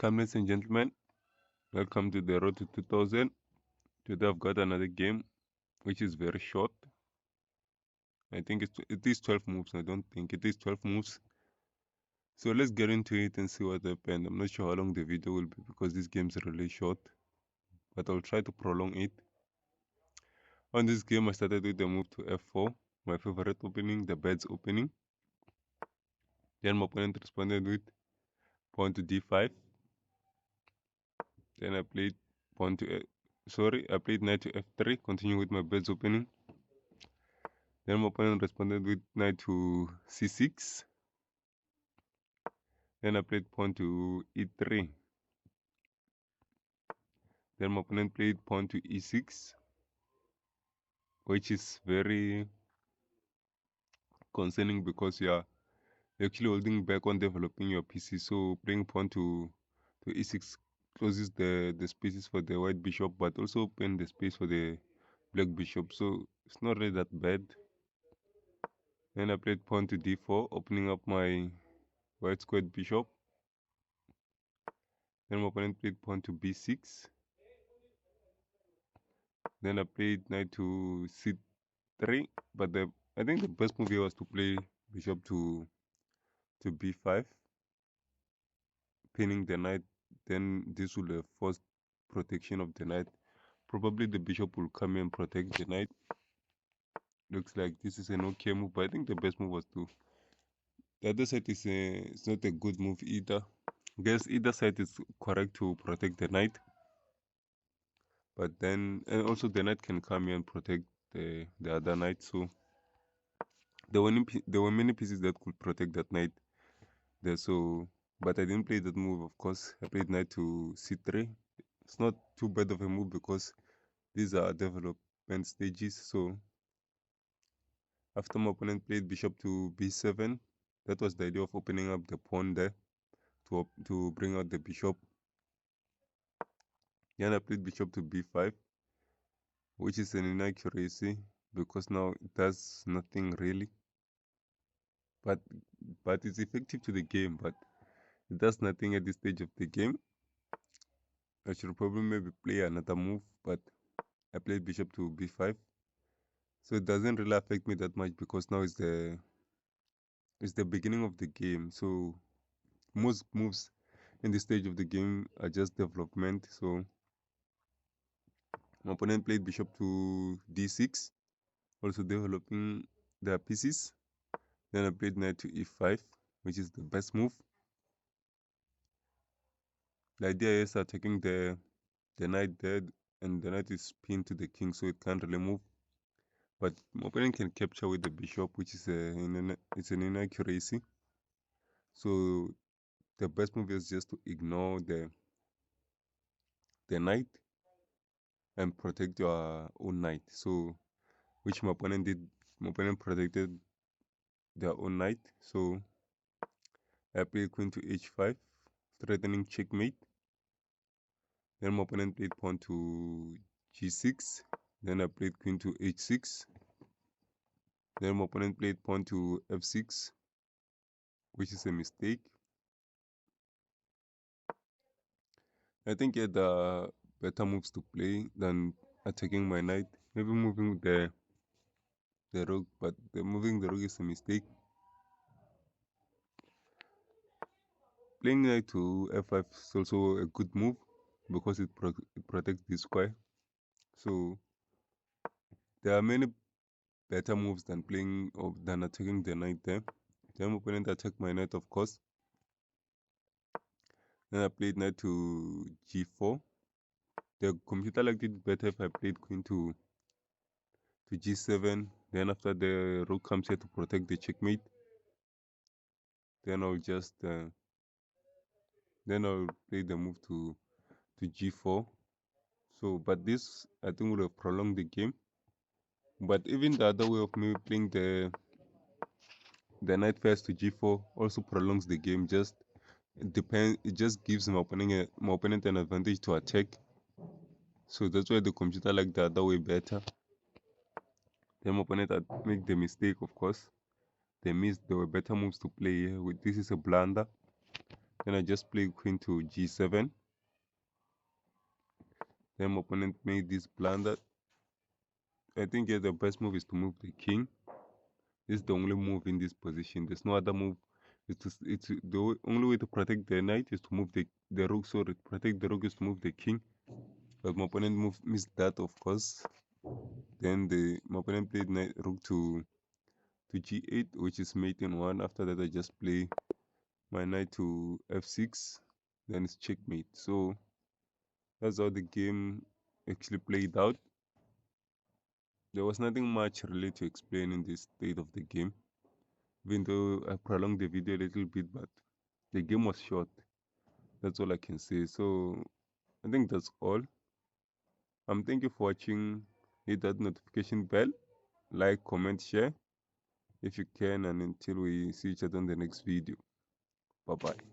Welcome, ladies and gentlemen. Welcome to the road to 2000. Today I've got another game which is very short. I think it is 12 moves. I don't think it is 12 moves. So let's get into it and see what happened. I'm not sure how long the video will be because this game is really short, but I'll try to prolong it. On this game, I started with the move to f4, my favorite opening, the bed's opening. Then my opponent responded with pawn to d5. Then I played I played knight to f3, continue with my bed's opening. Then my opponent responded with knight to c6. Then I played pawn to e3. Then my opponent played pawn to e6, which is very concerning because you're actually holding back on developing your PC. So playing pawn to e6 closes the spaces for the white bishop, but also open the space for the black bishop. So it's not really that bad. Then I played pawn to d4, opening up my white squared bishop. Then my opponent played pawn to b6. Then I played knight to c3, but I think the best move here was to play bishop to b5, pinning the knight. Then this will have forced protection of the knight. Probably the bishop will come and protect the knight. Looks like this is an okay move, but I think the best move was to. The other side is it's not a good move either. I guess either side is correct to protect the knight, but then and also the knight can come here and protect the other knight. So there were many pieces that could protect that knight there. So, but I didn't play that move. Of course, I played knight to c3. It's not too bad of a move because these are development stages. So after my opponent played bishop to b7, that was the idea of opening up the pawn there to bring out the bishop. Then I played bishop to b5, which is an inaccuracy because now it does nothing really. But it's effective to the game, but it does nothing at this stage of the game. I should probably maybe play another move, but I played bishop to b5. So it doesn't really affect me that much because now it's the beginning of the game. So most moves in this stage of the game are just development. So my opponent played bishop to d6, also developing their pieces. Then I played knight to e5, which is the best move. The idea is attacking the knight there, and the knight is pinned to the king, so it can't really move. But my opponent can capture with the bishop, which is it's an inaccuracy. So the best move is just to ignore the knight and protect your own knight. So which my opponent did. My opponent protected their own knight. So I played queen to h5, threatening checkmate. Then my opponent played pawn to g6. Then I played queen to h6. Then my opponent played pawn to f6, which is a mistake. I think he had better moves to play than attacking my knight. Maybe moving the rook, but moving the rook is a mistake. Playing knight to f5 is also a good move because it protects the square. So there are many better moves than playing or than attacking the knight there. Then my opponent attacked my knight, of course. Then I played knight to g4. The computer liked it better if I played queen to g7. Then after the rook comes here to protect the checkmate, then I'll just then I'll play the move to g4. So, but this I think would have prolonged the game. But even the other way of me playing the knight first to g4 also prolongs the game. Just it depends. It just gives my opponent an advantage to attack. So that's why the computer liked the other way better. Then my opponent had make the mistake, of course. They missed. There were better moves to play here. This is a blunder. Then I just played queen to g7. Then my opponent made this blunder. I think yeah, the best move is to move the king. This is the only move in this position. There's no other move. It's the only way to protect the knight is to move the rook. So to protect the rook is to move the king. But my opponent missed that, of course. Then my opponent played rook to g8, which is mate in one. After that, I just play my knight to f6. Then it's checkmate. So that's how the game actually played out. There was nothing much really to explain in this state of the game, even though I prolonged the video a little bit, but the game was short. That's all I can say. So I think that's all. Thank you for watching. Hit that notification bell, like, comment, share if you can, and until we see each other in the next video. Bye bye.